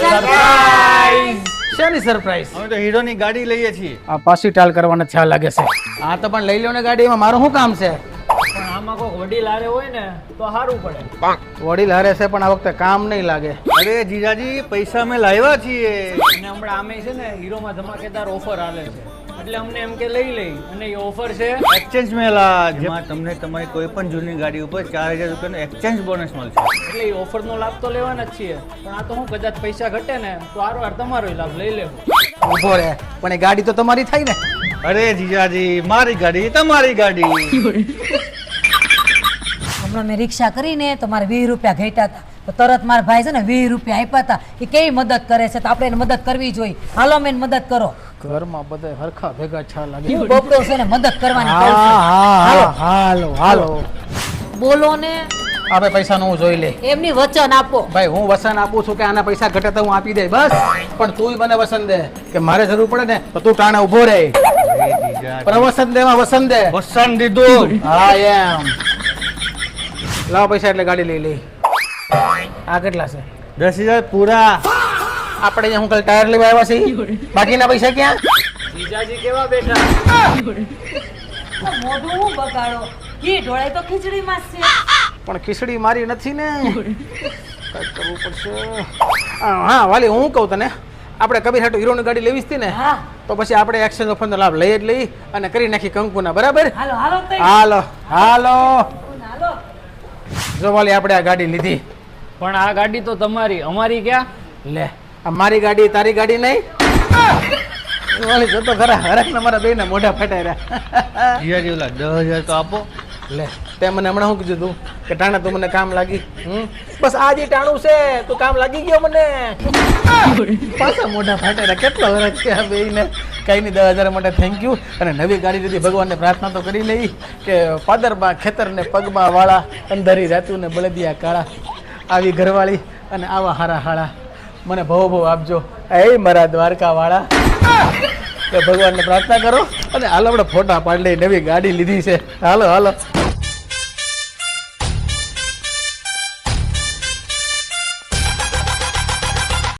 Surprise. શેની surprise? અમે તો હીરોની ગાડી લઈએ છીએ. આ પાછી ટાલ કરવાના ખ્યાલ લાગે છે. હા તો પણ લઈ લો ને ગાડી, એમાં મારું શું કામ છે? પણ આમાં કોઈ વડીલ હારે હોય ને તો સારું પડે. વડીલ હારે છે પણ આ વખતે કામ નહીં લાગે. અરે જીજાજી, પૈસા અમે લાવ્યા છીએ. અને હમણાં આમે છે ને હીરોમાં ધમાકેદાર ઓફર આવે છે, એટલે અમને એમ કે લઈ લઈ. અને એ ઓફર છે એક્સચેન્જ મેલા, જેમાં તમને તમારી કોઈ પણ જૂની ગાડી ઉપર 4000 રૂપિયાનો એક્સચેન્જ બોનસ મળશે. એટલે એ ઓફરનો લાભ તો લેવાના જ છીએ. પણ આ તો હું કદાચ પૈસા ઘટે ને તો હારો તમારો લાભ લઈ લેવો. ઉભો રહે, પણ એ ગાડી તો તમારી થાય ને. અરે જીજાજી, મારી ગાડી તમારી ગાડી. હમણાં મેં રિક્ષા કરીને તો મારે 20 રૂપિયા ઘટ્યા હતા, તો તરત મારા ભાઈ છે ને 20 રૂપિયા આપ્યા હતા. એ કેવી મદદ કરે છે, તો આપણે એને મદદ કરવી જોઈએ. હાલો મેં એને મદદ કરો. ઘરમાં બધા હરખા ભેગા છા લાગે. હું બબડો છે ને મદદ કરવાની કહું છું. હાલો હાલો. બોલો ને, આપણે પૈસાનું હું જોઈ લે. એમની વચન આપો. ભાઈ હું વસન આપું છું કે આના પૈસા ઘટે તો હું આપી દે બસ. પણ તું મને વસન દે કે મારે જરૂર પડે ને તો તું ટાણે ઉભો રહે. પણ વસન દે માં વસન દે. વસન દીધું. હા એમ. લાવ પૈસા એટલે ગાડી લઈ લઈ. આ કેટલા છે? 10,000 પૂરા. આપણે અહીંયા હું કાલ ટાયર લેવા આવ્યા છીએ, બાકીના પૈસા ક્યાં? જીજાજી કેવા બેઠા. મોઢું હું બગાડો, ઘી ઢોળાય તો ખીચડીમાં જ છે. પણ ખીચડી મારી નથી ને, કઈ કરવું પડશે. હા વાલી, હું કહું તને, આપણે કબીર હાટુ હીરોની ગાડી લેવી હતી ને, હા તો પછી આપણે એક્સચેન્જ ઓફરનો લાભ લઈ જ લઈ અને કરી નાખી કંકુના. બરાબર? હાલો હાલો તઈ. હાલો હાલો. હાલો. જો વાલી, આપણે આ ગાડી લીધી. પણ આ ગાડી તો તમારી, અમારી ક્યાં? લે, આ મારી ગાડી તારી ગાડી નહીં. વાલી જો તો ખરા, હરખ ને મારા બેયના મોઢા ફટાઈ રહ્યા. જીજાજી, ઓલા 10,000 તો આપો. લે, તે મને હમણાં શું કીધું તું કે ટાણા તું મને કામ લાગી? બસ આ જે ટાણું છે તું કામ લાગી ગયો મને. પાછા મોઢા ફાટેરા. કેટલો વરસ છે આ બેયને. કઈ નહીં, 10,000 માટે થેન્ક યુ. અને નવી ગાડી લીધી, ભગવાનને પ્રાર્થના તો કરી લઈ કે પાદરમાં ખેતરને પગમાં વાળા, અંધારી રાતું ને બળદિયા કાળા, આવી ઘરવાળી અને આવા હારા હાળા મને ભવો ભવો આપજો એ મારા દ્વારકા વાળા. કે ભગવાનને પ્રાર્થના કરો અને હાલો આપણે ફોટા પાડી લઈ. નવી ગાડી લીધી છે. હાલો હાલો.